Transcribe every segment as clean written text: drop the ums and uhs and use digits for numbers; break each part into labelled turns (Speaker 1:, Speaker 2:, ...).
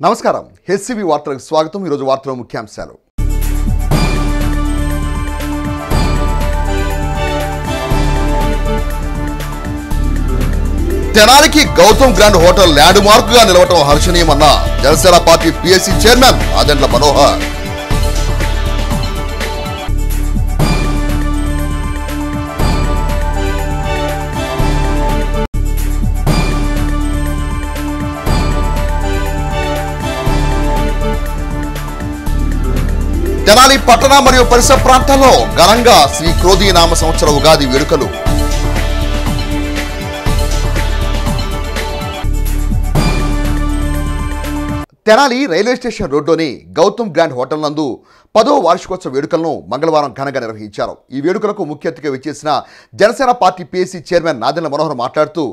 Speaker 1: నమస్కారం హెచ్సివి వార్తలకు స్వాగతం। ఈ రోజు వార్తల ముఖ్యాంశాలు। తెనాలికి Gautam grand hotel landmark గా నిలవటం హర్షణీయమన్న Janasena party PSC chairman Adendla Manohar. Tenali పట్టణ మరియు పరిసర ప్రాంతాల్లో ఘనంగా శ్రీ క్రోధీ నామ సంవత్సర ఉగాది వేడుకలు। తెనాలి రైల్వే స్టేషన్ రోడ్డులోని గౌతమ్ గ్రాండ్ హోటల్ నందు 10వ వార్షికోత్సవ వేడుకలను మంగళవారం ఘనంగా నిర్వహించారు। ఈ వేడుకలకు ముఖ్య అతిథిగా విచ్చేసిన Janasena party PSC chairman Adendla Manohar మాట్లాడుతూ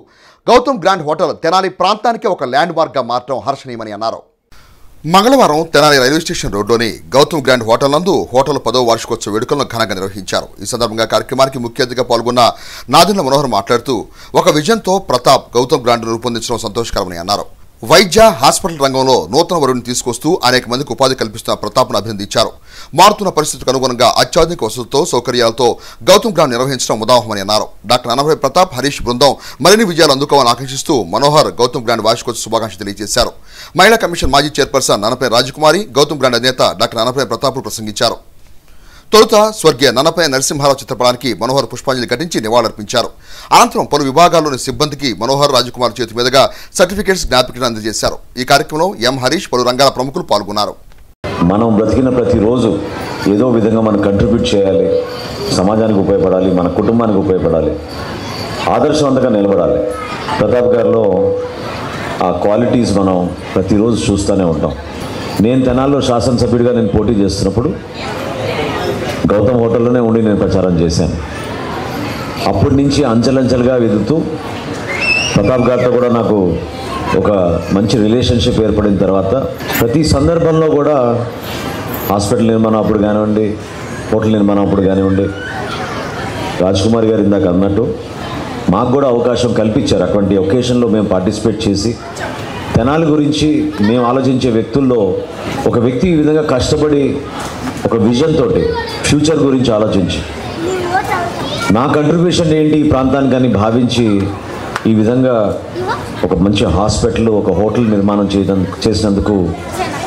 Speaker 1: గౌతమ్ గ్రాండ్ హోటల్ తెనాలి ప్రాంతానికి ఒక ల్యాండ్ మార్క్గా మారడం హర్షణీయమని అన్నారు। మంగళవారం తెనాలి రైల్వే స్టేషన్ రోడ్లోని గౌతమ్ గ్రాండ్ హోటల్ నందు హోటల్ 10వ వార్షికోత్సవ వేడుకలను ఘనంగా నిర్వహించారు। ఈ సందర్భంగా కార్యక్రమానికి ముఖ్య అతిథిగా పాల్గొన్న ఆదెండ్ల మనోహర్ మాట్లాడుతూ ఒక విజన్తో ప్రతాప్ గౌతమ్ గ్రాండ్ రూపొందించడం సంతోషకరమని అన్నారు। వైద్య హాస్పిటల్ రంగంలో నూతన వరుణ్ణి తీసుకొస్తూ అనేక మందికి ఉపాధి కల్పిస్తున్న ప్రతాప్ను అభినందించారు। మారుతున్న పరిస్థితులకు అనుగుణంగా అత్యాధునిక వసతులతో సౌకర్యాలతో గౌతమ్ గ్రాండ్ నిర్వహించడం ఉదాహరణమని అన్నారు। డాక్టర్ అన్నభై ప్రతాప్ హరీష్ బృందం మరిన్ని విజయాలు అందుకోవాలని ఆకాంక్షిస్తూ మనోహర్ గౌతమ్ గ్రాండ్ వార్షికోత్సవ శుభాకాంక్షలు తెలియజేశారు। మహిళా కమిషన్ మాజీ చైర్పర్సన్ నన్నపై రాజకుమారి గౌతమ్ గ్రాండ్ అధినేత డాక్టర్ అన్నపై ప్రతాప్ ప్రసంగించారు। తొలుత స్వర్గీయ నన్నపై నరసింహారావు చిత్రపటానికి మనోహర్ పుష్పాంజలి ఘటించి నివాళులర్పించారు। అనంతరం పలు విభాగాల్లోని సిబ్బందికి మనోహర్ రాజకుమార్ చేతి మీదుగా సర్టిఫికేట్స్ జ్ఞాపికలు అందజేశారు। ఈ కార్యక్రమంలో ఎం హరీష్ పలు రంగాల ప్రముఖులు పాల్గొన్నారు।
Speaker 2: మనం బ్రతికిన ప్రతిరోజు ఏదో విధంగా మనం కంట్రిబ్యూట్ చేయాలి, సమాజానికి ఉపయోగపడాలి, మన కుటుంబానికి ఉపయోగపడాలి, ఆదర్శవంతంగా నిలబడాలి। ప్రతాప్ గారిలో ఆ క్వాలిటీస్ మనం ప్రతిరోజు చూస్తూనే ఉంటాం। నేను తెనాల్లో శాసనసభ్యుడిగా నేను పోటీ చేస్తున్నప్పుడు గౌతమ్ హోటల్లోనే ఉండి నేను ప్రచారం చేశాను। అప్పటి నుంచి అంచెలంచెలుగా ఎదుగుతూ ప్రతాప్ గారితో కూడా నాకు ఒక మంచి రిలేషన్షిప్ ఏర్పడిన తర్వాత ప్రతి సందర్భంలో కూడా హాస్పిటల్ నిర్మాణం అప్పుడు కానివ్వండి, హోటల్ నిర్మాణం అప్పుడు కానివ్వండి, రాజకుమారి గారు ఇందాక అన్నట్టు మాకు కూడా అవకాశం కల్పించారు। అటువంటి ఒకేషన్లో మేము పార్టిసిపేట్ చేసి తెనాలి గురించి మేము ఆలోచించే వ్యక్తుల్లో ఒక వ్యక్తి ఈ విధంగా కష్టపడి ఒక విజన్ తోటి ఫ్యూచర్ గురించి ఆలోచించి నా కంట్రిబ్యూషన్ ఏంటి ఈ ప్రాంతానికి అని భావించి ఈ విధంగా ఒక మంచి హాస్పిటల్, ఒక హోటల్ నిర్మాణం చేసినందుకు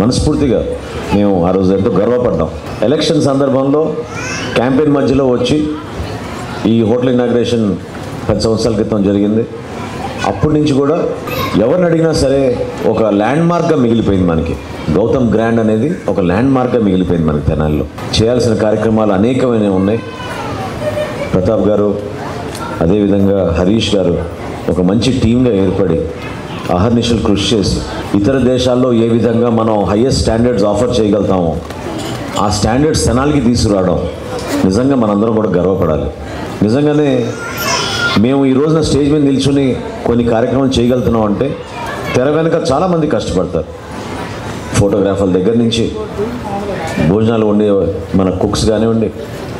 Speaker 2: మనస్ఫూర్తిగా మేము ఆ రోజు ఎంతో గర్వపడ్డాం। ఎలక్షన్ సందర్భంలో క్యాంపెయిన్ మధ్యలో వచ్చి ఈ హోటల్ ఇనాగ్రేషన్ 10 సంవత్సరాల క్రితం జరిగింది। అప్పటి నుంచి కూడా ఎవరిని అడిగినా సరే ఒక ల్యాండ్ మార్క్గా మిగిలిపోయింది మనకి। గౌతమ్ గ్రాండ్ అనేది ఒక ల్యాండ్ మార్క్గా మిగిలిపోయింది మనకి తెనాలిలో। చేయాల్సిన కార్యక్రమాలు అనేకమైనవి ఉన్నాయి। ప్రతాప్ గారు అదేవిధంగా హరీష్ గారు ఒక మంచి టీమ్గా ఏర్పడి అహర్నిశలు కృషి చేసి ఇతర దేశాల్లో ఏ విధంగా మనం హయ్యెస్ట్ స్టాండర్డ్స్ ఆఫర్ చేయగలుగుతామో ఆ స్టాండర్డ్స్ తెనాలికి తీసుకురావడం నిజంగా మనందరం కూడా గర్వపడాలి। నిజంగానే మేము ఈ రోజున స్టేజ్ మీద నిల్చుని కొన్ని కార్యక్రమాలు చేయగలుగుతున్నాం అంటే తెర వెనుక చాలామంది కష్టపడతారు। ఫోటోగ్రాఫర్ల దగ్గర నుంచి భోజనాలు వండే మన కుక్స్ కానివ్వండి,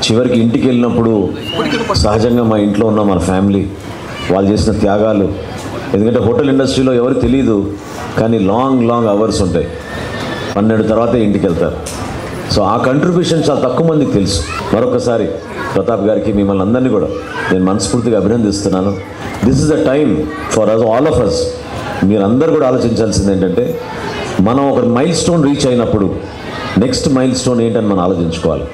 Speaker 2: చివరికి ఇంటికి వెళ్ళినప్పుడు సహజంగా మా ఇంట్లో ఉన్న మన ఫ్యామిలీ వాళ్ళు చేసిన త్యాగాలు, ఎందుకంటే హోటల్ ఇండస్ట్రీలో ఎవరు తెలియదు కానీ లాంగ్ అవర్స్ ఉంటాయి, 12 తర్వాతే ఇంటికి వెళ్తారు। సో ఆ కంట్రిబ్యూషన్ చాలా తక్కువ మందికి తెలుసు। మరొకసారి ప్రతాప్ గారికి మిమ్మల్ని అందరినీ కూడా నేను మనస్ఫూర్తిగా అభినందిస్తున్నాను। This is the time for us all of us. మీరందరూ కూడా ఆలోచించాల్సింది ఏంటంటే మనం ఒక మైల్ స్టోన్ రీచ్ అయినప్పుడు నెక్స్ట్ మైల్ స్టోన్ ఏంటని మనం ఆలోచించుకోవాలి।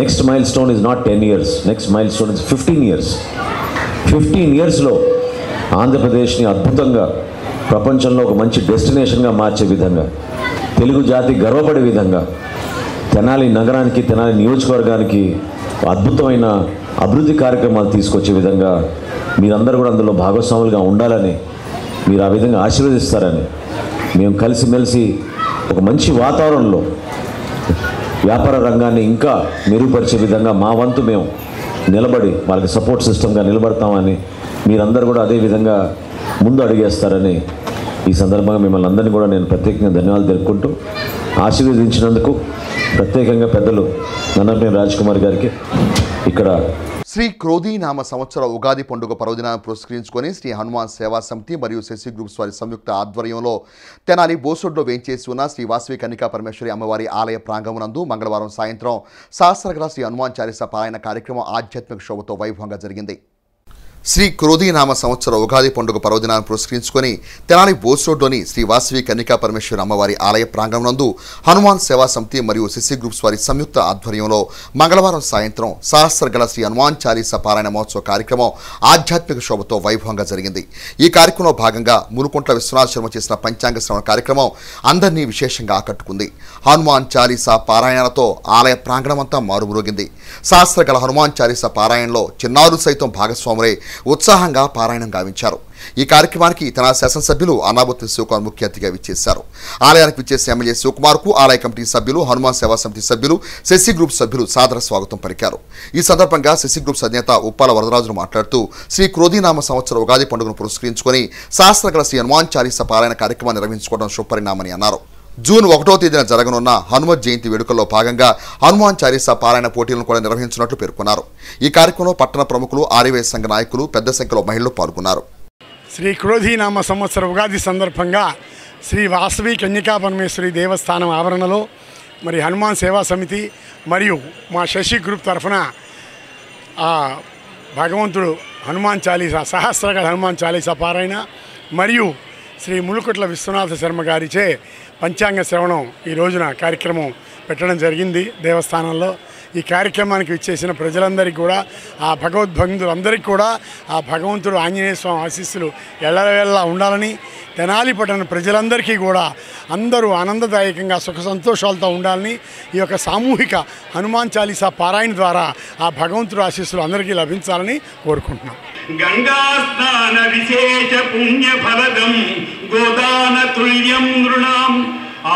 Speaker 2: Next milestone is not 10 years, next milestone is 15 years। 15 yearsలో ఆంధ్రప్రదేశ్ని అద్భుతంగా ప్రపంచంలో ఒక మంచి డెస్టినేషన్గా మార్చే విధంగా, తెలుగు జాతి గర్వపడే విధంగా తెనాలి నగరానికి, తెనాలి నియోజకవర్గానికి అద్భుతమైన అభివృద్ధి కార్యక్రమాలు తీసుకొచ్చే విధంగా మీరందరూ కూడా అందులో భాగస్వాములుగా ఉండాలని, మీరు ఆ విధంగా ఆశీర్వదిస్తారని, మేము కలిసిమెలిసి ఒక మంచి వాతావరణంలో వ్యాపార రంగాన్ని ఇంకా మెరుగుపరిచే విధంగా మా వంతు మేము నిలబడి వాళ్ళకి సపోర్ట్ సిస్టమ్గా నిలబడతామని, మీరందరూ కూడా అదే విధంగా ముందు అడిగేస్తారని ఈ సందర్భంగా మిమ్మల్ని అందరినీ కూడా నేను ప్రత్యేకంగా ధన్యవాదాలు తెలుపుకుంటూ ఆశీర్వదించినందుకు ప్రత్యేకంగా పెద్దలు నన్నపై రాజకుమార్ గారికి ఇక్కడ
Speaker 1: శ్రీ క్రోధీనామ సంవత్సర ఉగాది పండుగ పర్వదినాన్ని పురస్కరించుకొని శ్రీ హనుమాన్ సేవా సమితి మరియు శశి గ్రూప్స్ వారి సంయుక్త ఆధ్వర్యంలో తెనాలి బోసోడ్లో వేంచేసి ఉన్న శ్రీ వాసవి కన్నికా పరమేశ్వరి అమ్మవారి ఆలయ ప్రాంగణమునందు మంగళవారం సాయంత్రం సహస్రగల శ్రీ హనుమాన్ చాలీసా పారాయణ కార్యక్రమం ఆధ్యాత్మిక శోభతో వైభవంగా జరిగింది. శ్రీ క్రోధీనామ సంవత్సర ఉగాది పండుగ పర్వదినాన్ని పురస్కరించుకొని తెనాలి బోసోడ్లోని శ్రీ వాసవి కన్నికా పరమేశ్వరి అమ్మవారి ఆలయ ప్రాంగణంనందు హనుమాన్ సేవా సమితి మరియు శశి గ్రూప్స్ వారి సంయుక్త ఆధ్వర్యంలో మంగళవారం సాయంత్రం సహస్రగల శ్రీ హనుమాన్ చాలీసా పారాయణ మహోత్సవ కార్యక్రమం ఆధ్యాత్మిక శోభతో వైభవంగా జరిగింది. ఈ కార్యక్రమంలో భాగంగా మునుకుంట్ల విశ్వనాథ శర్మ చేసిన పంచాంగ శ్రవణ కార్యక్రమం అందరినీ విశేషంగా ఆకట్టుకుంది. హనుమాన్ చాలీసా పారాయణలతో ఆలయ ప్రాంగణమంతా మారుమ్రోగింది. సహస్రగల హనుమాన్ చాలీసా పారాయణలో చిన్నారులు సైతం భాగస్వాములై ఉత్సాహంగా పారాయణం గావించారు. ఈ కార్యక్రమానికి తన శాసనసభ్యులు అనాబత్తి శివకుమార్ ముఖ్య అతిథిగా విచ్చేశారు. ఆలయానికి విచ్చేసిన ఎమ్మెల్యే శివకుమార్కు ఆలయ కమిటీ సభ్యులు, హనుమాన్ సేవా సమితి సభ్యులు, శశి గ్రూప్ సభ్యులు సాదర స్వాగతం పలికారు. ఈ సందర్భంగా శశి గ్రూప్స్ అధినేత ఉప్పాల వరదరాజును మాట్లాడుతూ శ్రీ క్రోధీనామ సంవత్సర ఉగాది పండుగను పురస్కరించుకొని సహస్రగల శ్రీ హనుమాన్ చాలీసా పారాయణ కార్యక్రమాన్ని నిర్వహించుకోవడం శుభపరిణామని అన్నారు. జూన్ 1వ తేదీన జరగనున్న హనుమత్ జయంతి వేడుకల్లో భాగంగా హనుమాన్ చాలీసా పారాయణ పోటీలను కూడా నిర్వహించినట్లు పేర్కొన్నారు. ఈ కార్యక్రమంలో పట్టణ ప్రముఖులు, ఆర్యవైశ్య సంఘ నాయకులు, పెద్ద సంఖ్యలో మహిళలు పాల్గొన్నారు.
Speaker 3: శ్రీ క్రోధీనామ సంవత్సర ఉగాది సందర్భంగా శ్రీ వాసవి కన్యకా పరమేశ్వరి దేవస్థానం ఆవరణలో మరి హనుమాన్ సేవా సమితి మరియు మా శశి గ్రూప్ తరఫున భగవంతుడు హనుమాన్ చాలీసా సహస్రగల హనుమాన్ చాలీసా పారాయణ మరియు శ్రీ ములుకుట్ల విశ్వనాథ శర్మ గారిచే పంచాంగ శ్రవణం ఈ రోజున కార్యక్రమం పెట్టడం జరిగింది దేవస్థానంలో. ఈ కార్యక్రమానికి విచ్చేసిన ప్రజలందరికీ కూడా ఆ భగవద్భక్తులందరికీ కూడా ఆ భగవంతుడు ఆంజనేయ స్వామి ఆశీస్సులు ఎల్లవేళలా ఉండాలని, తెనాలి పట్టణ ప్రజలందరికీ కూడా అందరూ ఆనందదాయకంగా సుఖ సంతోషాలతో ఉండాలని ఈ యొక్క సామూహిక హనుమాన్ చాలీసా పారాయణ ద్వారా ఆ భగవంతుడు ఆశీస్సులు అందరికీ లభించాలని కోరుకుంటున్నాం.
Speaker 4: గంగా స్నాన విశేష పుణ్య ఫలదం గోదాన తుల్యం నృణాం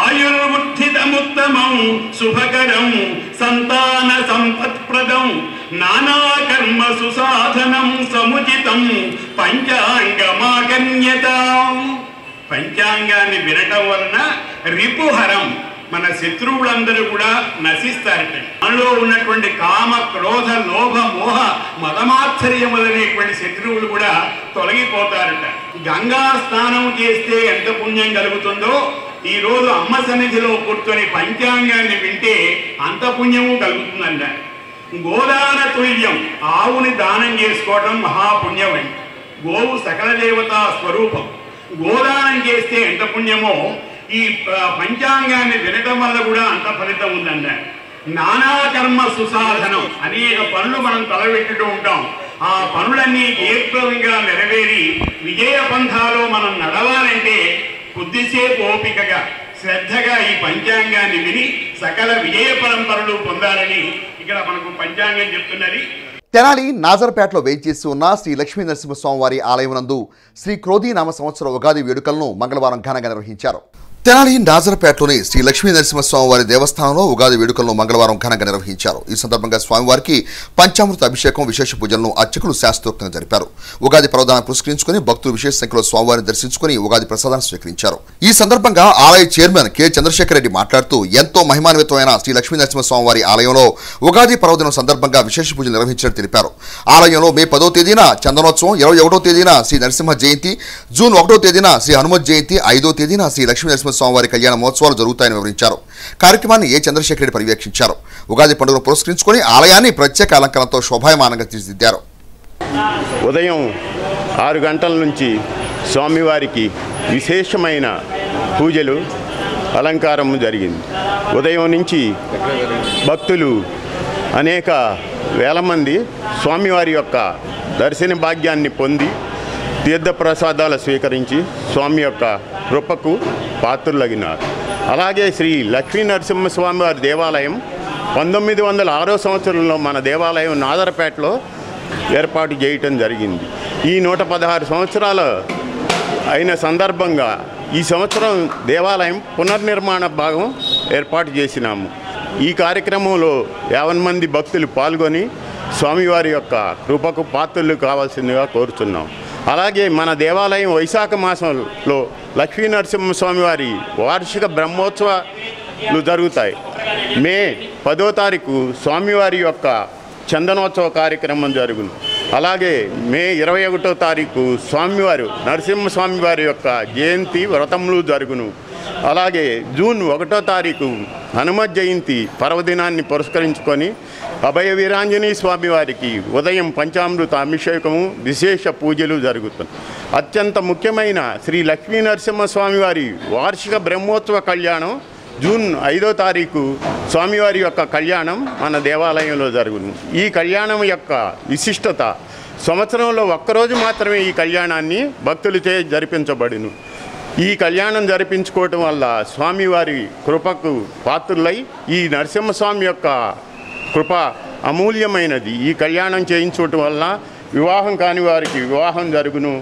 Speaker 4: ఆయుర్వృద్ధితముత్తమం శుభకరం సంతాన సంపత్ప్రదం నానాకర్మ సుసాధనం సముచితం పంచాంగమాగమ్యతాం. పంచాంగాన్ని వినటం వలన రిపుహరం, మన శత్రువులందరూ కూడా నశిస్తారట. మనలో ఉన్నటువంటి కామ, క్రోధ, లోభ, మోహ, మదమాత్సర్యములనేటువంటి శత్రువులు కూడా తొలగిపోతారట. గంగా స్నానం చేస్తే ఎంత పుణ్యం కలుగుతుందో ఈ రోజు అమ్మ సన్నిధిలో కూర్చొని పంచాంగాన్ని వింటే అంత పుణ్యము కలుగుతుందంట. గోదాన తుల్యం, ఆవుని దానం చేసుకోవడం మహాపుణ్యం అండి. గోవు సకల దేవతా స్వరూపం. గోదానం చేస్తే ఎంత పుణ్యమో ఈ పంచాంగాన్ని వినటం వల్ల కూడా అంత ఫలితం ఉందంట. నానాకర్మ సుసాధనం, అనేక పనులు మనం తలపెట్టుతూ ఉంటాం. ఆ పనులన్నీ ఏప్రదంగా నెరవేరి విజయ పంథాలో మనం నడవాలంటే కొద్దిసేపు ఓపికగా శ్రద్ధగా ఈ పంచాంగాన్ని విని సకల విజయ పరంపరలు పొందాలని ఇక్కడ మనకు పంచాంగం చెప్తున్నది.
Speaker 1: తెనాలి నాజర్పేటలో వేంచేసి ఉన్న శ్రీ లక్ష్మీ నరసింహస్వామి వారి ఆలయమునందు శ్రీ క్రోధీనామ సంవత్సర ఉగాది వేడుకలను మంగళవారం ఘనంగా నిర్వహించారు. తెనాలి నాజర్పేటలోని శ్రీ లక్ష్మీ నరసింహస్వామి వారి దేవస్థానంలో ఉగాది వేడుకలను మంగళవారం ఘనంగా నిర్వహించారు. ఈ సందర్భంగా స్వామివారికి పంచామృత అభిషేకం, విశేష పూజలను అర్చకులు శాస్త్రోక్తంగా జరిపారు. ఉగాది పర్వదినాన్ని పురస్కరించుకుని భక్తులు విశేష సంఖ్యలో స్వామివారిని దర్శించుకుని ఉగాది ప్రసాదాన్ని స్వీకరించారు. ఈ సందర్భంగా ఆలయ చైర్మన్ కె చంద్రశేఖర్ రెడ్డి మాట్లాడుతూ ఎంతో మహిమాన్వితమైన శ్రీ లక్ష్మీ నరసింహస్వామి వారి ఆలయంలో ఉగాది పర్వదినం సందర్భంగా విశేష పూజలు నిర్వహించినట్టు తెలిపారు. ఆలయంలో మే 10వ తేదీన చందనోత్సవం, 21వ తేదీన శ్రీ నరసింహ జయంతి, జూన్ 1వ తేదీన శ్రీ హనుమత్ జయంతి, 5వ తేదీన శ్రీ లక్ష్మీ స్వామివారి కళ్యాణ మహోత్సవాలు జరుగుతాయని వివరించారు. కార్యక్రమాన్ని ఏ చంద్రశేఖర్ రెడ్డి పర్యవేక్షించారు. ఉగాది పండుగను పురస్కరించుకొని ఆలయాన్ని ప్రత్యేక అలంకరణతో శోభాయమానంగా తీర్చిదిద్దారు.
Speaker 5: ఉదయం 6 గంటల నుంచి స్వామివారికి విశేషమైన పూజలు, అలంకారం జరిగింది. ఉదయం నుంచి భక్తులు అనేక వేల మంది స్వామివారి యొక్క దర్శన భాగ్యాన్ని పొంది తీర్థప్రసాదాలు స్వీకరించి స్వామి యొక్క కృపకు పాత్రులగినారు. అలాగే శ్రీ లక్ష్మీ నరసింహస్వామి వారి దేవాలయం 1906 సంవత్సరంలో మన దేవాలయం నాదరపేటలో ఏర్పాటు చేయటం జరిగింది. ఈ 116 సంవత్సరాలు అయిన సందర్భంగా ఈ సంవత్సరం దేవాలయం పునర్నిర్మాణ భాగం ఏర్పాటు చేసినాము. ఈ కార్యక్రమంలో 50 మంది భక్తులు పాల్గొని స్వామివారి యొక్క కృపకు పాత్రులు కావాల్సిందిగా కోరుతున్నాం. అలాగే మన దేవాలయం వైశాఖ మాసంలో లక్ష్మీ నరసింహస్వామి వారి వార్షిక బ్రహ్మోత్సవాలు జరుగుతాయి. మే 10వ తారీఖు స్వామివారి యొక్క చందనోత్సవ కార్యక్రమం జరుగును. అలాగే మే 21వ తారీఖు స్వామివారు నరసింహస్వామివారి యొక్క జయంతి వ్రతములు జరుగును. అలాగే జూన్ 1వ తారీఖు హనుమత్ జయంతి పర్వదినాన్ని పురస్కరించుకొని అభయ వీరాంజనేయ స్వామి వారికి ఉదయం పంచామృత అభిషేకము విశేష పూజలు జరుగుతాయి. అత్యంత ముఖ్యమైన శ్రీ లక్ష్మీ నరసింహస్వామి వారి వార్షిక బ్రహ్మోత్సవ కళ్యాణం జూన్ 5వ తారీఖు స్వామివారి యొక్క కళ్యాణం మన దేవాలయంలో జరుగును. ఈ కళ్యాణం యొక్క విశిష్టత సంవత్సరంలో ఒక్కరోజు మాత్రమే ఈ కళ్యాణాన్ని భక్తులచే జరిపించబడును. ఈ కళ్యాణం జరిపించుకోవటం వల్ల స్వామివారి కృపకు పాత్రులై ఈ నరసింహస్వామి యొక్క కృప అమూల్యమైనది. ఈ కళ్యాణం చేయించడం వల్ల వివాహం కాని వారికి వివాహం జరుగును.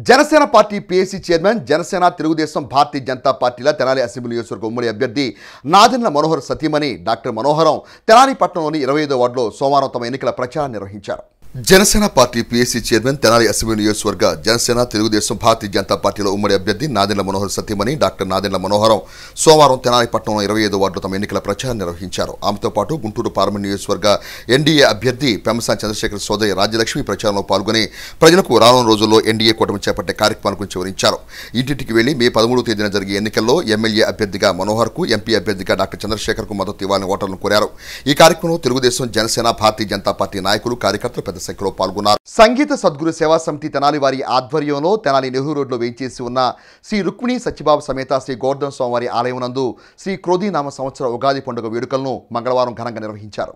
Speaker 1: Janasena party PAC chairman, Janasena Telugu Desam Bharatiya Janata పార్టీల తెనాలి అసెంబ్లీ నియోజకవర్గ ఉమ్మడి అభ్యర్థి నాదెండ్ల మనోహర్ సతీమణి డాక్టర్ మనోహరం తెనాలి పట్టణంలోని 25వ వార్డులో సోమవారం తమ ఎన్నికల ప్రచారం నిర్వహించారు. Janasena party PAC chairman, Tenali assembly నియోజకవర్గ జనసేన తెలుగుదేశం భారతీయ జనతా పార్టీల ఉమ్మడి అభ్యర్థి నాదెండ్ల మనోహర్ సతీమణి డాక్టర్ నాదెండ్ల మనోహరం సోమవారం తెనాలి పట్టణంలో 25వ వార్డులో తమ ఎన్నికల ప్రచారం నిర్వహించారు. ఆమెతో పాటు గుంటూరు పార్లమెంట్ నియోజకవర్గ ఎన్డీఏ అభ్యర్థి పెమ్మసాని చంద్రశేఖర్ సోదరి రాజ్యలక్ష్మి ప్రచారంలో పాల్గొని ప్రజలకు రానున్న రోజుల్లో ఎన్డీఏ కూటమి చేపట్టే కార్యక్రమాల గురించి వివరించారు. ఇంటింటికి వెళ్లి మే 13వ తేదీన జరిగే ఎన్నికల్లో ఎమ్మెల్యే అభ్యర్థిగా మనోహర్కు, ఎంపీ అభ్యర్థిగా డాక్టర్ చంద్రశేఖర్కు మద్దతు ఇవ్వాలని ఓటర్లను కోరారు. ఈ కార్యక్రమంలో తెలుగుదేశం, జనసేన, భారతీయ జనతా పార్టీ నాయకులు, కార్యకర్తలు పెద్ద సంఖ్యలో పాల్గొన్నారు. సంగీత సద్గురు సేవా సమితి తెనాలి వారి ఆధ్వర్యంలో తెనాలి నెహ్రూ రోడ్లో వేయించేసి ఉన్న శ్రీ రుక్మిణి సత్యబాబు సమేత శ్రీ గోవర్ధన స్వామివారి ఆలయం నందు శ్రీ క్రోధీనామ సంవత్సర ఉగాది పండుగ వేడుకలను మంగళవారం ఘనంగా నిర్వహించారు.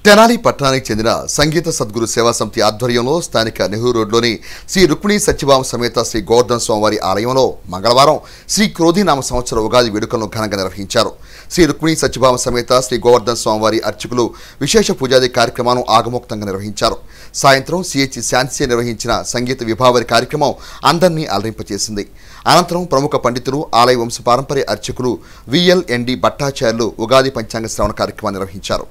Speaker 1: తెనాలి పట్టణానికి చెందిన సంగీత సద్గురు సేవా సమితి ఆధ్వర్యంలో స్థానిక నెహ్రూ రోడ్లోని శ్రీ రుక్మిణి సత్యభామ సమేత శ్రీ గోవర్ధన స్వామివారి ఆలయంలో మంగళవారం శ్రీ క్రోధీనామ సంవత్సర ఉగాది వేడుకలను ఘనంగా నిర్వహించారు. శ్రీ రుక్మిణి సత్యభామ సమేత శ్రీ గోవర్ధన స్వామివారి అర్చకులు విశేష పూజాది కార్యక్రమాలను ఆగమోక్తంగా నిర్వహించారు. సాయంత్రం సిహెచ్ శాన్సీ నిర్వహించిన సంగీత విభావరి కార్యక్రమం అందరినీ అలరింపచేసింది. అనంతరం ప్రముఖ పండితులు, ఆలయ వంశపారంపర్య అర్చకులు విఎల్ఎన్డి భట్టాచార్యులు ఉగాది పంచాంగ శ్రవణ కార్యక్రమాన్ని నిర్వహించారు.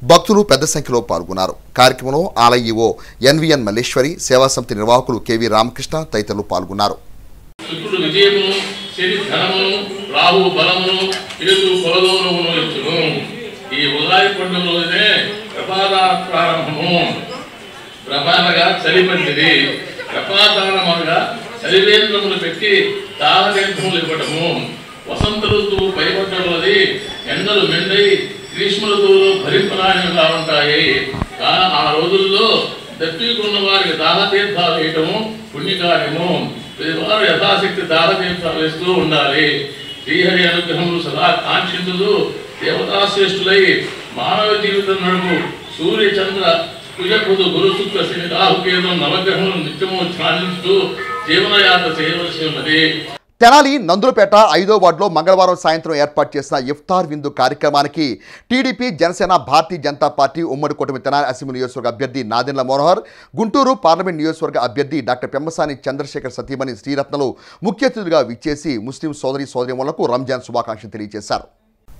Speaker 1: భక్తులు పెద్ద సంఖ్యలో పాల్గొన్నారు. కార్యక్రమంలో ఆలయ ఈవో ఎన్విఎన్ మల్లేశ్వరి, సేవా సమితి నిర్వాహకులు కెవి రామకృష్ణ తదితరులు పాల్గొన్నారు.
Speaker 6: వసంత ఋతువు పైపట్టది ఎండలు మెండై గ్రీష్మ ఋతువులో భరింపరానిగా ఉంటాయి. ఆ రోజుల్లో దప్పికున్న వారికి దాహతీర్థాలు వేయటము పుణ్యకార్యము. ప్రతివారు యథాశక్తి దాహతీర్థాలు వేస్తూ ఉండాలి. శ్రీహరి అనుగ్రహములు సదా కాంక్షించుతూ దేవతాశ్రేష్ఠులై మానవ జీవితం నడుపు సూర్య చంద్ర కుజపదు గురు శుక్ర శని రాహుకేతం నవగ్రహములు నిత్యము ధ్యానిస్తూ జీవనయాత్ర చేయవలసి ఉన్నది.
Speaker 1: తెనాలి నందులపేట 5వ వార్డులో మంగళవారం సాయంత్రం ఏర్పాటు చేసిన ఇఫ్తార్ విందు కార్యక్రమానికి టీడీపీ, జనసేన, భారతీయ జనతా పార్టీ ఉమ్మడి కూటమి తెనాలి అసెంబ్లీ నియోజకవర్గ అభ్యర్థి నాదెండ్ల మనోహర్, గుంటూరు పార్లమెంట్ నియోజకవర్గ అభ్యర్థి డాక్టర్ పెమ్మసాని చంద్రశేఖర్ సతీమణి శ్రీరత్నలు ముఖ్య అతిథులుగా విచ్చేసి ముస్లిం సోదరీమణులకు రంజాన్ శుభాకాంక్షలు తెలియజేశారు.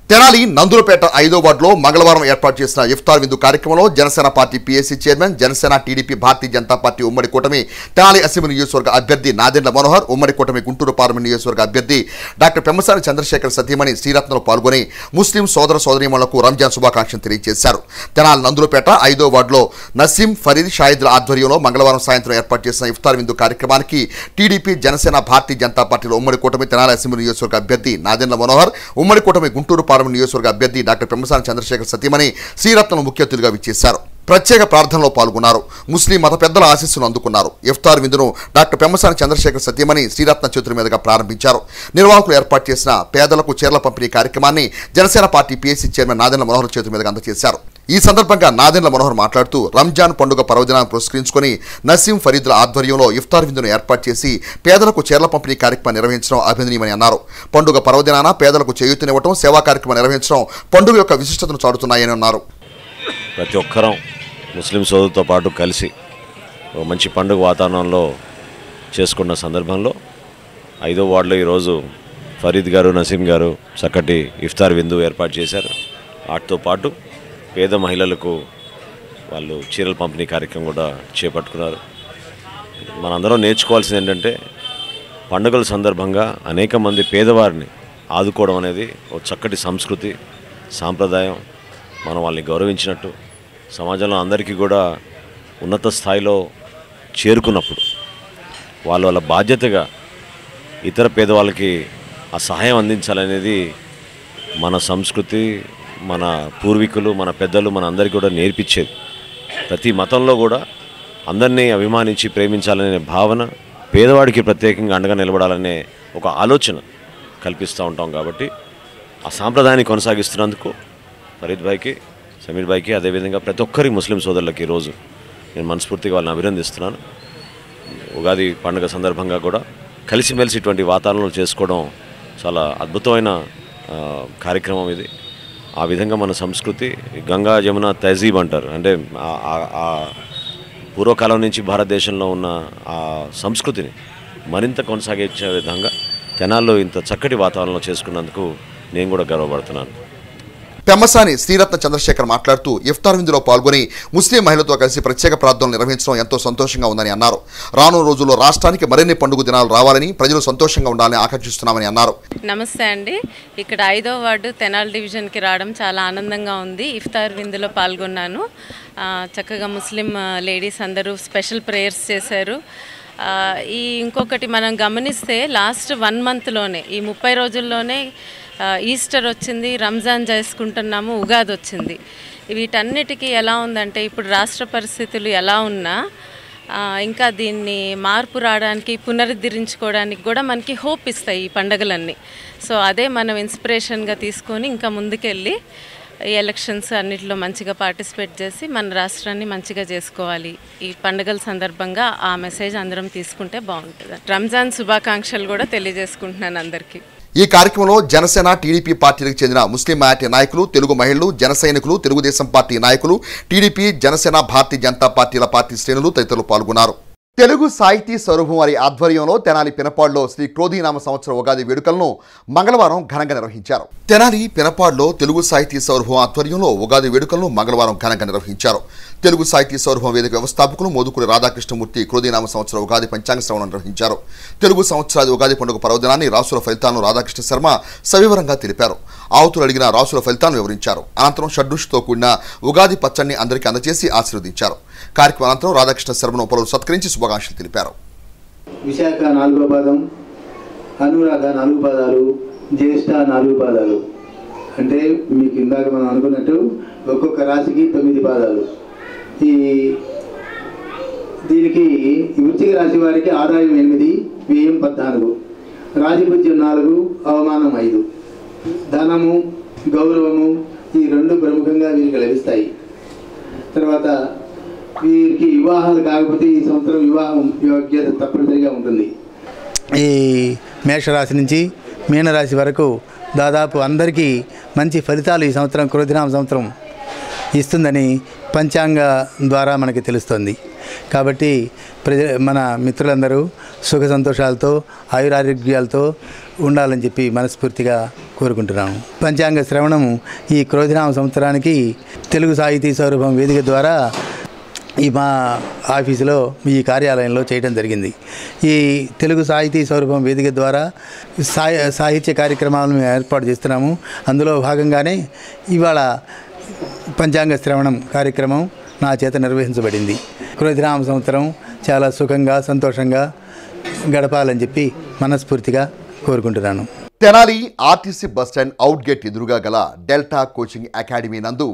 Speaker 1: తెనాలి నందులపేట 5వ వార్డులో మంగళవారం ఏర్పాటు చేసిన ఇఫ్తార్ విందు కార్యక్రమంలో Janasena party PAC chairman, Janasena, TDP, Bharatiya Janata party ఉమ్మడి కూటమి తెనాలి అసెంబ్లీ నియోజకవర్గ అభ్యర్థి నాదెండ్ల మనోహర్, ఉమ్మడి కూటమి గుంటూరు పార్లమెంట్ నియోజకవర్గ అభ్యర్థి డాక్టర్ పెమ్మసాని చంద్రశేఖర్ సతీమణి శ్రీరత్నలు పాల్గొని ముస్లిం సోదరీమణులకు రంజాన్ శుభాకాంక్షలు తెలియజేశారు. తెనాలి నందులపేట 5వ వార్డులో నసీం, ఫరీద్, షాహిద్ల ఆధ్వర్యంలో మంగళవారం సాయంత్రం ఏర్పాటు చేసిన ఇఫ్తార్ విందు కార్యక్రమానికి టీడీపీ, జనసేన, భారతీయ జనతా పార్టీల ఉమ్మడి కూటమి తెనాలి అసెంబ్లీ నియోజకవర్గ అభ్యర్థి నాదెండ్ల మనోహర్, ఉమ్మడి కూటమి గుంటూరు పార్లమెంట్ నియోజకవర్గ అభ్యర్థి డాక్టర్ పెమ్మసాని చంద్రశేఖర్ సతీమణి శ్రీరత్నలు ముఖ్య అతిథులుగా విచ్చేశారు. ప్రత్యేక ప్రార్థనలో పాల్గొన్నారు. ముస్లిం మత పెద్దల ఆశీస్సులు అందుకున్నారు. ఇఫ్తార్ విందును డాక్టర్ పెమ్మసాని చంద్రశేఖర్ సతీమణి శ్రీరత్న చేతుల మీదుగా ప్రారంభించారు. నిర్వాహకులు ఏర్పాటు చేసిన పేదలకు చీరల పంపిణీ కార్యక్రమాన్ని Janasena party PAC chairman Nadendla Manohar చేతుల మీదుగా అందజేశారు. ఈ సందర్భంగా నాదెండ్ల మనోహర్ మాట్లాడుతూ రంజాన్ పండుగ పర్వదినాన్ని పురస్కరించుకుని నసీం, ఫరీద్ల ఆధ్వర్యంలో ఇఫ్తార్ విందును ఏర్పాటు చేసి పేదలకు చీరల పంపిణీ కార్యక్రమం నిర్వహించడం అభినందనీయమని అన్నారు. పండుగ పర్వదినాన పేదలకు చేయూతనివ్వడం, సేవా కార్యక్రమం నిర్వహించడం పండుగ యొక్క విశిష్టతను చాటుతున్నాయని అన్నారు.
Speaker 2: ప్రతి ఒక్కరం ముస్లిం సోదరులతో పాటు కలిసి ఒక మంచి పండుగ వాతావరణంలో చేసుకున్న సందర్భంలో 5వ వార్డులో ఈరోజు ఫరీద్ గారు, నసీం గారు చక్కటి ఇఫ్తార్ విందు ఏర్పాటు చేశారు. వాటితో పాటు పేద మహిళలకు వాళ్ళు చీరల పంపిణీ కార్యక్రమం కూడా చేపట్టుకున్నారు. మనందరం నేర్చుకోవాల్సింది ఏంటంటే పండుగల సందర్భంగా అనేక మంది పేదవారిని ఆదుకోవడం అనేది ఒక చక్కటి సంస్కృతి, సాంప్రదాయం. మనం వాళ్ళని గౌరవించినట్టు, సమాజంలో అందరికీ కూడా ఉన్నత స్థాయిలో చేరుకున్నప్పుడు వాళ్ళ బాధ్యతగా ఇతర పేదవాళ్ళకి ఆ సహాయం అందించాలనేది మన సంస్కృతి, మన పూర్వీకులు, మన పెద్దలు మన అందరికీ కూడా నేర్పించేది. ప్రతి మతంలో కూడా అందరినీ అభిమానించి ప్రేమించాలనే భావన, పేదవాడికి ప్రత్యేకంగా అండగా నిలబడాలనే ఒక ఆలోచన కల్పిస్తూ ఉంటాం. కాబట్టి ఆ సాంప్రదాయాన్ని కొనసాగిస్తున్నందుకు ఫరీద్ భాయ్కి, సమీర్ భాయ్కి, అదేవిధంగా ప్రతి ఒక్కరి ముస్లిం సోదరులకి ఈరోజు నేను మనస్ఫూర్తిగా వాళ్ళని అభినందిస్తున్నాను. ఉగాది పండుగ సందర్భంగా కూడా కలిసిమెలిసి ఇటువంటి వాతావరణంలో చేసుకోవడం చాలా అద్భుతమైన కార్యక్రమం ఇది. ఆ విధంగా మన సంస్కృతి గంగా జమున తహజీబ్ అంటారు. అంటే పూర్వకాలం నుంచి భారతదేశంలో ఉన్న ఆ సంస్కృతిని మరింత కొనసాగించే విధంగా తెనాల్లో ఇంత చక్కటి వాతావరణంలో చేసుకున్నందుకు నేను కూడా గర్వపడుతున్నాను.
Speaker 1: పెమ్మసాని శ్రీరత్న చంద్రశేఖర్ మాట్లాడుతూ ఇఫ్తార్ విందులో పాల్గొని ముస్లిం మహిళలతో కలిసి ప్రత్యేక ప్రార్థనలు నిర్వహించడం ఎంతో సంతోషంగా ఉందని అన్నారు. రానున్న రోజుల్లో రాష్ట్రానికి మరిన్ని పండుగ దినాలు రావాలని, ప్రజలు సంతోషంగా ఉండాలని ఆకాంక్షిస్తున్నామని అన్నారు.
Speaker 7: నమస్తే అండి. ఇక్కడ 5వ వార్డు తెనాలి డివిజన్కి రావడం చాలా ఆనందంగా ఉంది. ఇఫ్తార్ విందులో పాల్గొన్నాను. చక్కగా ముస్లిం లేడీస్ అందరూ స్పెషల్ ప్రేయర్స్ చేశారు. ఇంకొకటి మనం గమనిస్తే లాస్ట్ 1 మంత్లోనే, ఈ 30 రోజుల్లోనే ఈస్టర్ వచ్చింది, రంజాన్ చేసుకుంటున్నాము, ఉగాది వచ్చింది. వీటన్నిటికీ ఎలా ఉందంటే ఇప్పుడు రాష్ట్ర పరిస్థితులు ఎలా ఉన్నా ఇంకా దీన్ని మార్పు రావడానికి, పునరుద్ధరించుకోవడానికి కూడా మనకి హోప్ ఇస్తాయి ఈ పండుగలన్నీ. సో అదే మనం ఇన్స్పిరేషన్గా తీసుకొని ఇంకా ముందుకెళ్ళి ఈ ఎలక్షన్స్ అన్నిటిలో మంచిగా పార్టిసిపేట్ చేసి మన రాష్ట్రాన్ని మంచిగా చేసుకోవాలి. ఈ పండుగల సందర్భంగా ఆ మెసేజ్ అందరం తీసుకుంటే బాగుంటుంది. రంజాన్ శుభాకాంక్షలు కూడా తెలియజేసుకుంటున్నాను అందరికీ.
Speaker 1: ఈ కార్యక్రమంలో జనసేన, టీడీపీ పార్టీలకు చెందిన ముస్లిం మైనారిటీ నాయకులు, తెలుగు మహిళలు, జన సైనికులు, తెలుగుదేశం పార్టీ నాయకులు, టీడీపీ, జనసేన, భారతీయ జనతా పార్టీల పార్టీ శ్రేణులు తదితరులు పాల్గొన్నారు. తెలుగు సాహితీ స్వరూపం వారి ఆధ్వర్యంలో తెనాలి పినపాడులో శ్రీ క్రోధీనామ సంవత్సర ఉగాది వేడుకలను మంగళవారం ఘనంగా నిర్వహించారు. తెనాలి పినపాడులో తెలుగు సాహితీ స్వరూపం ఆధ్వర్యంలో ఉగాది వేడుకలను మంగళవారం ఘనంగా నిర్వహించారు. తెలుగు సాహితీ స్వరూపం వేదిక వ్యవస్థాపకులు మోదుకూరి రాధాకృష్ణమూర్తి క్రోధీనామ సంవత్సర ఉగాది పంచాంగ శ్రవణం నిర్వహించారు. తెలుగు సంవత్సరాది ఉగాది పండుగ పర్వదినాన్ని, రాసుల ఫలితాలను రాధాకృష్ణ శర్మ సవివరంగా తెలిపారు. ఆవుతులు అడిగిన రాసుల ఫలితాలను వివరించారు. అనంతరం షడ్రుషితో కూడిన ఉగాది పచ్చడిని అందరికీ అందజేసి ఆశీర్వదించారు. కార్యక్రమం అనంతరం రాధాకృష్ణ శర్మను పలువురు సత్కరించి శుభాకాంక్షలు తెలిపారు.
Speaker 8: విశాఖ 4వ పాదం, అనురాధ 4 పాదాలు, జ్యేష్ఠ 4 పాదాలు. అంటే మీకు ఇందాక మనం అనుకున్నట్టు ఒక్కొక్క రాశికి 9 పాదాలు. దీనికి వృశ్చిక రాశి వారికి ఆదాయం 8, వ్యయం 14, రాజపూజ్యం 4, అవమానం 5. ధనము, గౌరవము ఈ 2 ప్రముఖంగా వీరికి లభిస్తాయి. తర్వాత వీరికి వివాహాలు కాకపోతే ఈ సంవత్సరం వివాహం యోగ్యత తప్పనిసరిగా ఉంటుంది. ఈ మేషరాశి నుంచి మీనరాశి వరకు దాదాపు అందరికీ మంచి ఫలితాలు ఈ సంవత్సరం క్రోధినామ సంవత్సరం ఇస్తుందని పంచాంగ ద్వారా మనకి తెలుస్తుంది. కాబట్టి మన మిత్రులందరూ సుఖ సంతోషాలతో, ఆయురారోగ్యాలతో ఉండాలని చెప్పి మనస్ఫూర్తిగా కోరుకుంటున్నాము. పంచాంగ శ్రవణము ఈ క్రోధినామ సంవత్సరానికి తెలుగు సాహితీ స్వరూపం వేదిక ద్వారా మా ఆఫీసులో, ఈ కార్యాలయంలో చేయడం జరిగింది. ఈ తెలుగు సాహితీ స్వరూపం వేదిక ద్వారా సాహిత్య కార్యక్రమాలను ఏర్పాటు చేస్తున్నాము. అందులో భాగంగానే ఇవాళ పంచాంగ శ్రవణం కార్యక్రమం నా చేత నిర్వహించబడింది. క్రోధినామ సంవత్సరం చాలా సుఖంగా, సంతోషంగా గడపాలని చెప్పి మనస్ఫూర్తిగా కోరుకుంటున్నాను.
Speaker 1: Tenali RTC bus stand out gate ఎదురుగా గల డెల్టా కోచింగ్ అకాడమీ నందు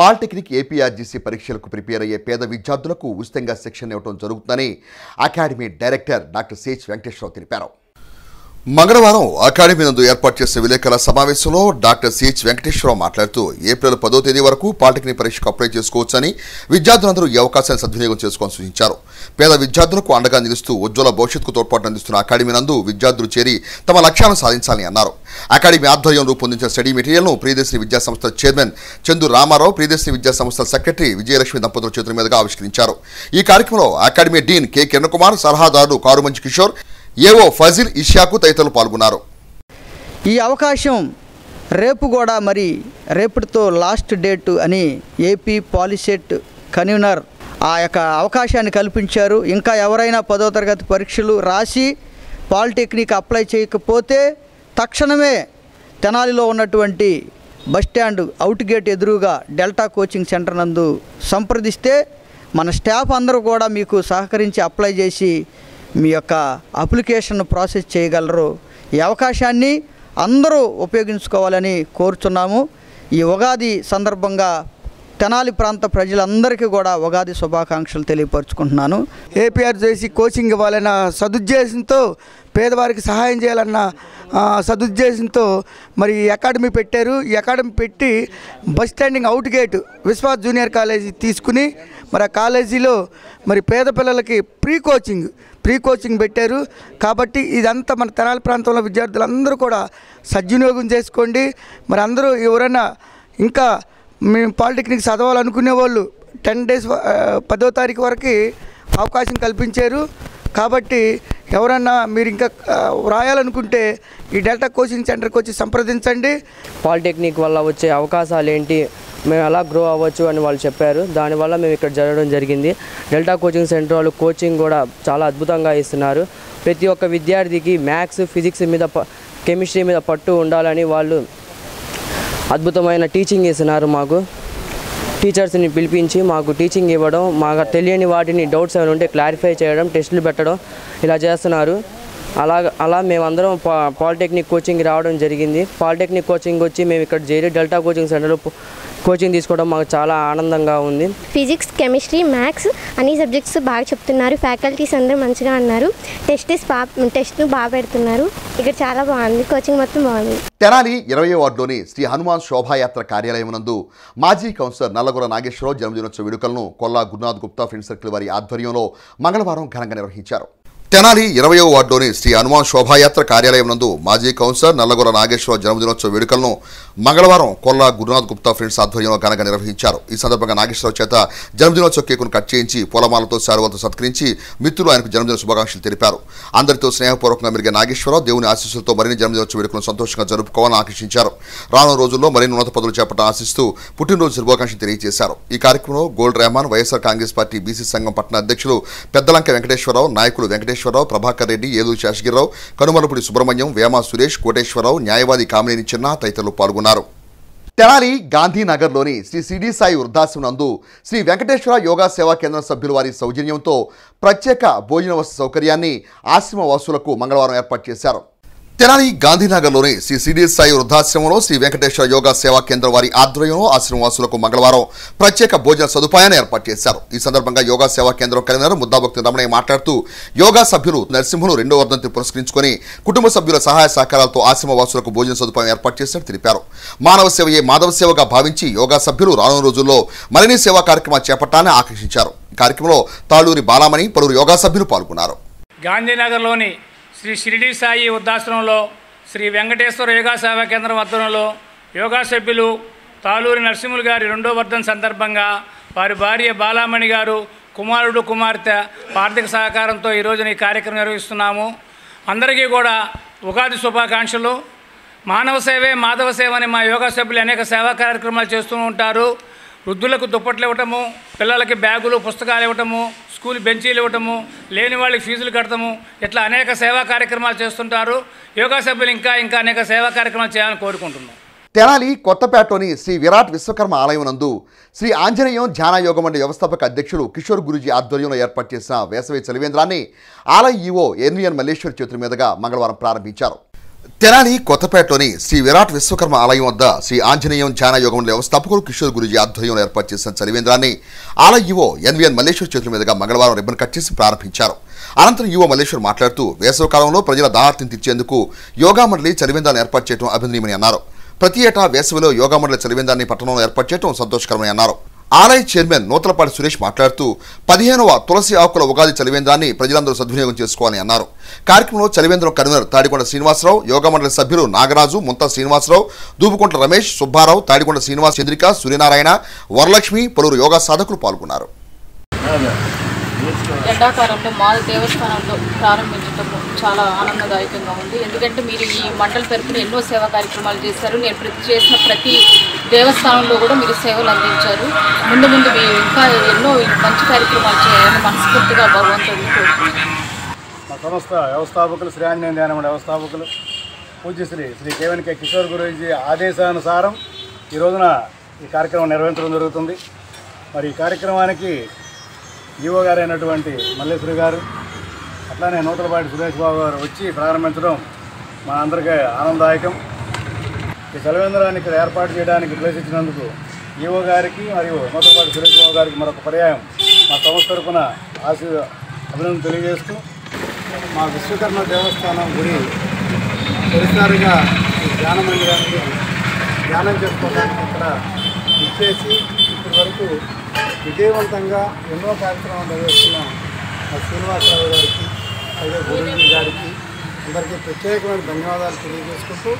Speaker 1: పాలిటెక్నిక్ ఏపీఆర్జీసీ పరీక్షలకు ప్రిపేర్ అయ్యే పేద విద్యార్థులకు ఉచితంగా శిక్షణ ఇవ్వడం జరుగుతుందని academy director doctor CH Venkateswararao తెలిపారు. మంగళవారం అకాడమీ నందు ఏర్పాటు చేసిన విలేకరుల సమావేశంలో డాక్టర్ సిహెచ్ వెంకటేశ్వరరావు మాట్లాడుతూ ఏప్రిల్ 10వ తేదీ వరకు పాలిటెక్నిక్ పరీక్షకు అప్లై చేసుకోవచ్చని, విద్యార్థులందరూ ఈ అవకాశాన్ని సద్వినియోగం చేసుకోవాలని సూచించారు. పేద విద్యార్థులకు అండగా నిలుస్తూ ఉజ్వల భవిష్యత్తుకు తోడ్పాటు అందిస్తున్న అకాడమీ నందు విద్యార్థులు చేరి తమ లక్ష్యాలను సాధించాలని అన్నారు. అకాడమీ ఆధ్వర్యం రూపొందించిన స్టడీ మెటీరియల్ను ప్రియదర్శిని విద్యాసంస్థల చైర్మన్ చందు రామారావు, ప్రియదర్శిని విద్యాసంస్థల సెక్రటరీ విజయలక్ష్మి దంపతుల చేతుల మీదుగా ఆవిష్కరించారు. ఈ కార్యక్రమంలో అకాడమీ డీన్ కె కిరణ్ కుమార్, సలహాదారుడు కారుమంచి కిషోర్, ఏవో ఫజిల్, ఇషాకు తదితరులు పాల్గొన్నారు.
Speaker 9: ఈ అవకాశం రేపు కూడా రేపటితో లాస్ట్ డేట్ అని ఏపీ పాలిసెట్ కన్వీనర్ ఆ యొక్క అవకాశాన్ని కల్పించారు. ఇంకా ఎవరైనా 10వ తరగతి పరీక్షలు రాసి పాలిటెక్నిక్ అప్లై చేయకపోతే తక్షణమే తెనాలిలో ఉన్నటువంటి బస్టాండ్ అవుట్ గేట్ ఎదురుగా డెల్టా కోచింగ్ సెంటర్ నందు సంప్రదిస్తే మన స్టాఫ్ అందరూ కూడా మీకు సహకరించి అప్లై చేసి మీ యొక్క అప్లికేషన్ ప్రాసెస్ చేయగలరు. ఈ అవకాశాన్ని అందరూ ఉపయోగించుకోవాలని కోరుచున్నాము. ఈ ఉగాది సందర్భంగా తెనాలి ప్రాంత ప్రజలందరికీ కూడా ఉగాది శుభాకాంక్షలు తెలియపరుచుకుంటున్నాను.
Speaker 10: ఏపీఆర్జేసీ కోచింగ్ ఇవ్వాలన్న సదుద్దేశంతో, పేదవారికి సహాయం చేయాలన్న సదుద్దేశంతో మరి అకాడమీ పెట్టారు. ఈ అకాడమీ పెట్టి bus standing out gate Vishwas junior college తీసుకుని మరి ఆ కాలేజీలో మరి పేద పిల్లలకి ప్రీ కోచింగ్ పెట్టారు. కాబట్టి ఇదంతా మన తెనాలి ప్రాంతంలో విద్యార్థులందరూ కూడా సద్వినియోగం చేసుకోండి. మరి అందరూ ఎవరైనా ఇంకా మేము పాలిటెక్నిక్ చదవాలనుకునే వాళ్ళు 10 days 10వ తారీఖు వరకు అవకాశం కల్పించారు. కాబట్టి ఎవరన్నా మీరు ఇంకా రాయాలనుకుంటే ఈ డెల్టా కోచింగ్ సెంటర్కి వచ్చి సంప్రదించండి.
Speaker 11: పాలిటెక్నిక్ వల్ల వచ్చే అవకాశాలు ఏంటి, మేము ఎలా గ్రో అవ్వచ్చు అని వాళ్ళు చెప్పారు. దానివల్ల మేము ఇక్కడ జరగడం జరిగింది. డెల్టా కోచింగ్ సెంటర్ వాళ్ళు కోచింగ్ కూడా చాలా అద్భుతంగా ఇస్తున్నారు. ప్రతి ఒక్క విద్యార్థికి మ్యాథ్స్, ఫిజిక్స్ మీద, కెమిస్ట్రీ మీద పట్టు ఉండాలని వాళ్ళు అద్భుతమైన టీచింగ్ ఇస్తున్నారు. మాకు టీచర్స్ని పిలిపించి మాకు టీచింగ్ ఇవ్వడం, మాకు తెలియని వాటిని డౌట్స్ ఏమైనా ఉంటే క్లారిఫై చేయడం, టెస్టులు పెట్టడం ఇలా చేస్తున్నారు. అలా మేమందరం పాలిటెక్నిక్ కోచింగ్ రావడం జరిగింది. పాలిటెక్నిక్ కోచింగ్ వచ్చి మేము ఇక్కడ చేరి డెల్టా కోచింగ్ సెంటర్లో కోచింగ్ తీసుకోవడం మాకు చాలా ఆనందంగా ఉంది.
Speaker 12: ఫిజిక్స్, కెమిస్ట్రీ, మ్యాథ్స్ అన్ని సబ్జెక్ట్స్ బాగా చెప్తున్నారు. ఫ్యాకల్టీస్ అందరూ మంచిగా ఉన్నారు. టెస్ట్ బాగా పెడుతున్నారు. ఇక్కడ చాలా బాగుంది. కోచింగ్ మొత్తం బాగుంది.
Speaker 1: తెనాలి 20వ వార్డులోని శ్రీ హనుమాన్ శోభాయాత్ర కార్యాలయం నందు మాజీ కౌన్సిలర్ నల్లగొర నాగేశ్వరరావు జన్మదినోత్సవ వేడుకలను కొల్లా గురునాథ్ గుప్తా ఫ్రెండ్ సర్కిల్ వారి ఆధ్వర్యంలో మంగళవారం ఘనంగా నిర్వహించారు. తెనాలి 20వ వార్డులోని శ్రీ హనుమాన్ శోభాయాత్ర కార్యాలయం నందు మాజీ కౌన్సిలర్ నల్లగొర నాగేశ్వరరావు జన్మదినోత్సవ వేడుకలను మంగళవారం కొల్లా గురునాథ్ గుప్తా ఫ్రెండ్స్ ఆధ్వర్యంలో ఘనంగా నిర్వహించారు. ఈ సందర్భంగా నాగేశ్వరరావు చేత జన్మదినోత్సవ కేకును కట్ చేయించి పూలమాలతో శాలువాలతో సత్కరించి మిత్రులు ఆయనకు జన్మదిన శుభాకాంక్షలు తెలిపారు. అందరితో స్నేహపూర్వకంగా మెరిగే నాగేశ్వరరావు దేవుని ఆశీస్సులతో మరిన్ని జన్మదినోత్సవ వేడుకలను సంతోషంగా జరుపుకోవాలని ఆకర్షించారు. రానున్న రోజుల్లో మరిన్ని ఉన్నత పదవులు చేపట్టాలని ఆశిస్తూ పుట్టినరోజు శుభాకాంక్షలు తెలియజేశారు. ఈ కార్యక్రమంలో gold Rehman, YSR Congress party BC సంఘం పట్టణ అధ్యక్షులు పెద్దలంక వెంకటేశ్వరరావు, నాయకులు వెంకటేశ్వరరావు, ప్రభాకర్ రెడ్డి, ఏలూరు శేషగిరిరావు, కనుమలపూడి సుబ్రహ్మణ్యం, వేమ సురేష్, కోటేశ్వరరావు, న్యాయవాది కామినేని చిన్న తదితరులు పాల్గొన్నారు. తెనాలి గాంధీనగర్లోని శ్రీ సిడి సాయి వృద్ధాశ్రమం నందు శ్రీ వెంకటేశ్వర యోగా సేవా కేంద్రం సభ్యులు వారి సౌజన్యంతో ప్రత్యేక భోజన వసతి సౌకర్యాన్ని ఆశ్రమ వాసులకు మంగళవారం ఏర్పాటు చేశారు. తెనాలి గాంధీనగర్లోని శ్రీ సిడి సాయి వృద్ధాశ్రమంలో శ్రీ వెంకటేశ్వర యోగా సేవా కేంద్రం వారి ఆధ్వర్యంలో ఆశ్రమవాసులకు మంగళవారం ప్రత్యేక భోజన సదుపాయాన్ని ఏర్పాటు చేశారు. ఈ సందర్భంగా యోగా సేవా కేంద్రం కన్వీనర్ ముద్దాభక్తి రమణయ్య మాట్లాడుతూ యోగా సభ్యులు నరసింహులు 2వ వర్ధంతి పురస్కరించుకొని కుటుంబ సభ్యుల సహాయ సహకారాలతో ఆశ్రమవాసులకు భోజన సదుపాయం ఏర్పాటు చేసినట్టు తెలిపారు. మానవ సేవయే మాధవ సేవగా భావించి యోగా సభ్యులు రానున్న రోజుల్లో మరిన్ని సేవా కార్యక్రమాలు చేపట్టాలని ఆకాంక్షించారు. ఈ కార్యక్రమంలో తాళూరి బాలామణి, పలువురు యోగా సభ్యులు పాల్గొన్నారు.
Speaker 13: గాంధీనగర్లోని శ్రీ షిరిడి సాయి వృద్ధాశ్రమంలో శ్రీ వెంకటేశ్వర యోగా సేవా కేంద్రం ఆధ్వర్యంలో యోగా సభ్యులు తాళూరి నరసింహులు గారి 2వ వర్ధంతి సందర్భంగా వారి భార్య బాలామణి గారు, కుమారుడు, కుమార్తె ఆర్థిక సహకారంతో ఈ రోజున ఈ కార్యక్రమం నిర్వహిస్తున్నాము. అందరికీ కూడా ఉగాది శుభాకాంక్షలు. మానవ సేవే మాధవ సేవ అని మా యోగా సభ్యులు అనేక సేవా కార్యక్రమాలు చేస్తూ ఉంటారు. వృద్ధులకు దుప్పట్లు ఇవ్వటము, పిల్లలకి బ్యాగులు, పుస్తకాలు ఇవ్వటము, స్కూల్ బెంచీలు ఇవ్వటము, లేని వాళ్ళకి ఫీజులు కడతాము, ఇట్లా అనేక సేవా కార్యక్రమాలు చేస్తుంటారు. యోగా సభ్యులు ఇంకా అనేక సేవా కార్యక్రమాలు చేయాలని కోరుకుంటున్నాం.
Speaker 1: తెనాలి కొత్తపేటలోని శ్రీ విరాట్ విశ్వకర్మ ఆలయం నందు శ్రీ ఆంజనేయం ధ్యాన యోగ మండలి వ్యవస్థాపక అధ్యక్షులు కిషోర్ గురూజీ ఆధ్వర్యంలో ఏర్పాటు చేసిన వేసవి చలివేంద్రాన్ని ఆలయ ఈవో ఎన్విఎన్ మల్లేశ్వర్ చేతుల మీదుగా మంగళవారం ప్రారంభించారు. తెనాలి కొత్తపేటలోని శ్రీ విరాట్ విశ్వకర్మ ఆలయం వద్ద శ్రీ ఆంజనేయం ధ్యాన యోగ మండలి వ్యవస్థాపకులు కిషోర్ గురూజీ ఆధ్వర్యంలో ఏర్పాటు చేసిన చలివేంద్రాన్ని ఆలయ ఈవో ఎన్విఎన్ మల్లేశ్వర్ చేతుల మీదుగా మంగళవారం రిబ్బన్ కట్ చేసి ప్రారంభించారు. అనంతరం ఈవో మల్లేశ్వర్ మాట్లాడుతూ వేసవి కాలంలో ప్రజల దాహార్తిని తీర్చేందుకు యోగా మండలి చలివేంద్రాన్ని ఏర్పాటు చేయడం అభినందనీయమని అన్నారు. ప్రతి ఏటా వేసవిలో యోగా మండలి చలివేంద్రాన్ని పట్టణంలో ఏర్పాటు చేయడం సంతోషకరమని అన్నారు. ఆలయ చైర్మన్ నూతలపాటి సురేష్ మాట్లాడుతూ 15వ తులసి ఆకుల ఉగాది చలివేంద్రాన్ని ప్రజలందరూ సద్వినియోగం చేసుకోవాలని అన్నారు. కార్యక్రమంలో చలివేంద్రం కన్వీనర్ తాడికొండ శ్రీనివాసరావు, యోగా మండలి సభ్యులు నాగరాజు, ముంతా శ్రీనివాసరావు, దూపుకుంట్ల రమేష్, సుబ్బారావు, తాడికొండ శ్రీనివాస్, చంద్రిక, సూర్యనారాయణ, వరలక్ష్మి, పలువురు యోగా సాధకులు పాల్గొన్నారు.
Speaker 14: ఎండాకాలంలో మా దేవస్థానంలో ప్రారంభించడం చాలా ఆనందదాయకంగా ఉంది. ఎందుకంటే మీరు ఈ మండలి తరపున ఎన్నో సేవా కార్యక్రమాలు చేశారు. నేను చేసిన ప్రతి దేవస్థానంలో కూడా మీరు సేవలు అందించారు. ముందు మీరు ఇంకా ఎన్నో మంచి కార్యక్రమాలు చేయాలని మనస్ఫూర్తిగా భగవంతుడిని కోరుకుంటున్నాను.
Speaker 15: మా సంస్థ వ్యవస్థాపకులు శ్రీ ఆంజనేయ ధ్యాన మండలి వ్యవస్థాపకులు పూజ్యశ్రీ శ్రీ కేవన్కే కిషోర్ గురూజీ ఆదేశానుసారం ఈ రోజున ఈ కార్యక్రమం నిర్వహించడం జరుగుతుంది. మరి ఈ కార్యక్రమానికి ఈవో గారు అయినటువంటి మల్లేశ్వరి గారు, అట్లానే నూతలపాటి సురేష్ బాబు గారు వచ్చి ప్రారంభించడం మా అందరికీ ఆనందదాయకం. ఈ చలివేంద్రాన్ని ఇక్కడ ఏర్పాటు చేయడానికి ప్రవేశించినందుకు ఈవో గారికి మరియు నూతలపాటి సురేష్ బాబు గారికి మరొక పర్యాయం మా సంస్థ తరఫున అభినందన తెలియజేస్తూ, మా విశ్వకర్మ దేవస్థానం గుడి తొలిసారిగా ఈ ధ్యాన మందిరాన్ని ధ్యానం చేసుకోవడానికి ఇక్కడ ఇచ్చేసి ఇప్పటి వరకు విజయవంతంగా ఎన్నో కార్యక్రమాలు నిర్వహిస్తున్న మా శ్రీనివాసరావు గారికి, అలాగే గురుజీ గారికి అందరికీ ప్రత్యేకమైన ధన్యవాదాలు తెలియజేసుకుంటూ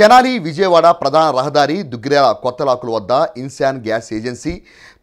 Speaker 1: తెనాలి విజయవాడ ప్రధాన రహదారి దుగ్గిరాల కొత్తలాకుల వద్ద ఇన్సాన్ గ్యాస్ ఏజెన్సీ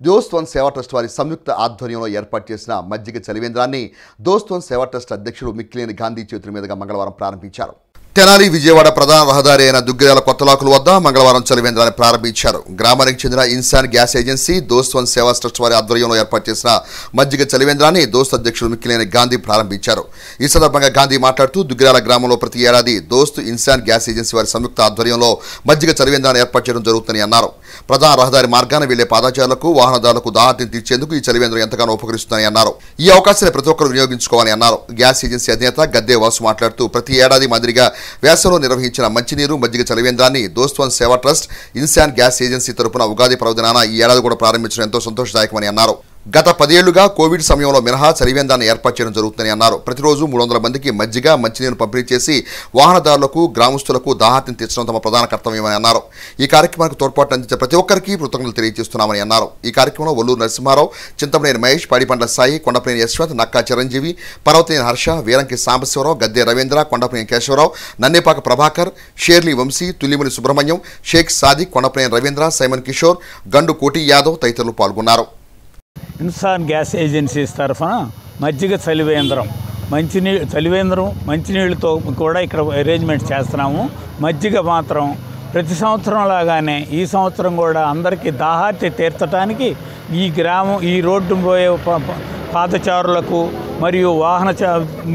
Speaker 1: దోస్త్ వన్ సేవా ట్రస్ట్ వారి సంయుక్త ఆధ్వర్యంలో ఏర్పాటు చేసిన మజ్జిగ చలివేంద్రాన్ని దోస్త్ వన్ సేవా ట్రస్ట్ అధ్యక్షుడు మిక్కిలేని గాంధీ చేతుల మీదుగా మంగళవారం ప్రారంభించారు. తెనాలి విజయవాడ ప్రధాన రహదారి అయిన దుగ్గిరాల కొత్తలాకుల వద్ద మంగళవారం చలివేంద్రాన్ని ప్రారంభించారు. గ్రామానికి చెందిన ఇన్సాన్ గ్యాస్ ఏజెన్సీ దోస్త్ వన్ సేవా ట్రస్ట్ వారి ఆధ్వర్యంలో ఏర్పాటు చేసిన మజ్జిగ చలివేంద్రాన్ని దోస్త్ అధ్యక్షుడు మిక్కిలేని గాంధీ ప్రారంభించారు. ఈ సందర్భంగా గాంధీ మాట్లాడుతూ దుగ్గిరాల గ్రామంలో ప్రతి ఏడాది దోస్త్ ఇన్సాన్ గ్యాస్ ఏజెన్సీ వారి సంయుక్త ఆధ్వర్యంలో మజ్జిగ చలివేంద్రాన్ని ఏర్పాటు చేయడం జరుగుతుందని అన్నారు. ప్రధాన రహదారి మార్గాన వెళ్లే పాదచారులకు వాహనదారులకు దాహార్తిని తీర్చేందుకు ఈ చలివేంద్రం ఎంతగానో ఉపకరిస్తుందని అన్నారు. ఈ అవకాశాన్ని ప్రతి ఒక్కరు వినియోగించుకోవాలని అన్నారు. గ్యాస్ ఏజెన్సీ అధినేత గద్దే వాసు మాట్లాడుతూ ప్రతి ఏడాది మాదిరిగా వేసవిలో నిర్వహించిన మంచినీరు మజ్జిగ చలివేంద్రాన్ని దోస్త్ వన్ సేవా ట్రస్ట్ ఇన్సాన్ గ్యాస్ ఏజెన్సీ తరపున ఉగాది పర్వదినాన ఈ ఏడాది కూడా ప్రారంభించడం ఎంతో సంతోషదాయకమని అన్నారు. గత 10 ఏళ్లుగా కోవిడ్ సమయంలో మినహా చలివేంద్రాన్ని ఏర్పాటు చేయడం జరుగుతుందని అన్నారు. ప్రతిరోజు 300 మందికి మజ్జిగ మంచినీరు పంపిణీ చేసి వాహనదారులకు గ్రామస్తులకు దాహార్తిని తీర్చడం తమ ప్రధాన కర్తవ్యమని అన్నారు. ఈ కార్యక్రమానికి తోడ్పాటు అందించే ప్రతి ఒక్కరికి కృతజ్ఞతలు తెలియజేస్తున్నామని అన్నారు. ఈ కార్యక్రమంలో ఒల్లూరు నరసింహారావు, చింతమనేని మహేష్, పాడిపండ్ల సాయి, కొండపనేని యశ్వంత్, నక్కా చిరంజీవి, పర్వతనేని హర్ష, వీరంకి సాంబశివరావు, గద్దె రవీంద్ర, కొండపనేని కేశవరావు, నన్నేపాక ప్రభాకర్, షేర్లీ వంశీ, తుల్లిమని సుబ్రహ్మణ్యం, షేక్ సాదిక్, కొండపనేని రవీంద్ర, సైమన్ కిషోర్, గండు కోటి యాదవ్ తదితరులు పాల్గొన్నారు.
Speaker 16: ఇన్సాన్ గ్యాస్ ఏజెన్సీస్ తరఫున మజ్జిగ చలివేంద్రం చలివేంద్రం మంచినీళ్ళతో కూడా ఇక్కడ అరేంజ్మెంట్ చేస్తున్నాము. మజ్జిగ మాత్రం ప్రతి సంవత్సరం లాగానే ఈ సంవత్సరం కూడా అందరికీ దాహార్తి తీర్చడానికి ఈ రోడ్డు పోయే పాదచారులకు మరియు వాహన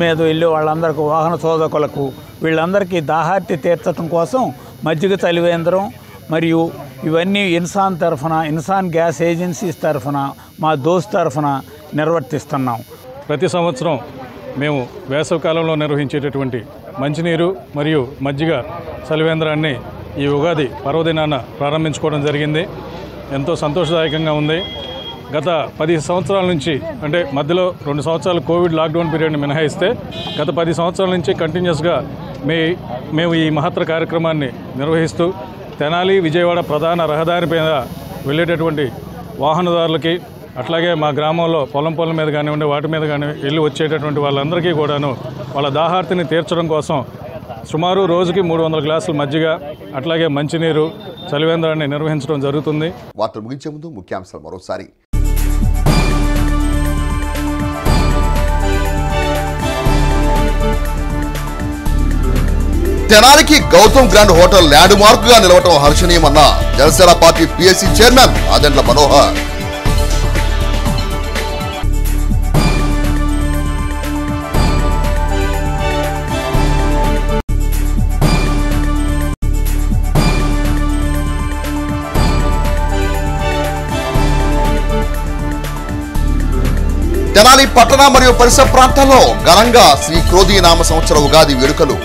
Speaker 16: మీద వెళ్ళే వాళ్ళందరికీ వాహన శోధకులకు వీళ్ళందరికీ దాహార్తి తీర్చడం కోసం మజ్జిగ చలివేంద్రం మరియు ఇవన్నీ ఇన్సాన్ గ్యాస్ ఏజెన్సీస్ తరఫున మా దోస్త్ తరఫున నిర్వర్తిస్తున్నాం.
Speaker 17: ప్రతి సంవత్సరం మేము వేసవికాలంలో నిర్వహించేటటువంటి మంచినీరు మరియు మజ్జిగ చలివేంద్రాన్ని ఈ ఉగాది పర్వదినాన ప్రారంభించుకోవడం జరిగింది. ఎంతో సంతోషదాయకంగా ఉంది. గత 10 సంవత్సరాల నుంచి, అంటే మధ్యలో 2 సంవత్సరాలు కోవిడ్ లాక్డౌన్ పీరియడ్ని మినహాయిస్తే గత 10 సంవత్సరాల నుంచి కంటిన్యూస్గా మేము ఈ మహత్తర కార్యక్రమాన్ని నిర్వహిస్తూ తెనాలి విజయవాడ ప్రధాన రహదారి మీద వెళ్ళేటటువంటి వాహనదారులకి, అట్లాగే మా గ్రామంలో పొలం మీద కానివ్వండి వాటి మీద కానీ వెళ్ళి వచ్చేటటువంటి వాళ్ళందరికీ కూడాను వాళ్ళ దాహార్తిని తీర్చడం కోసం సుమారు రోజుకి 300 గ్లాసుల మజ్జిగ అట్లాగే మంచినీరు చలివేంద్రాన్ని నిర్వహించడం జరుగుతుంది.
Speaker 1: వార్తలు ముగించే ముందు ముఖ్యాంశాలు మరోసారి. తెనాలికి Gautam grand hotel landmark గా నిలవటం హర్షణీయమన్న Janasena party PSC chairman Adendla Manohar. Tenali పట్టణ మరియు పరిసర ప్రాంతాల్లో ఘనంగా శ్రీ క్రోధీ నామ సంవత్సర ఉగాది వేడుకలు.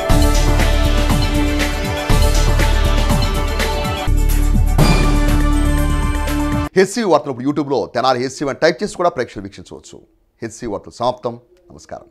Speaker 1: హెచ్సి వార్తలు యూట్యూబ్లో తెనాలి హెచ్సి అని టైప్ చేసి కూడా ప్రేక్షకులు వీక్షించవచ్చు. హెచ్సి వార్తలు సమాప్తం. నమస్కారం.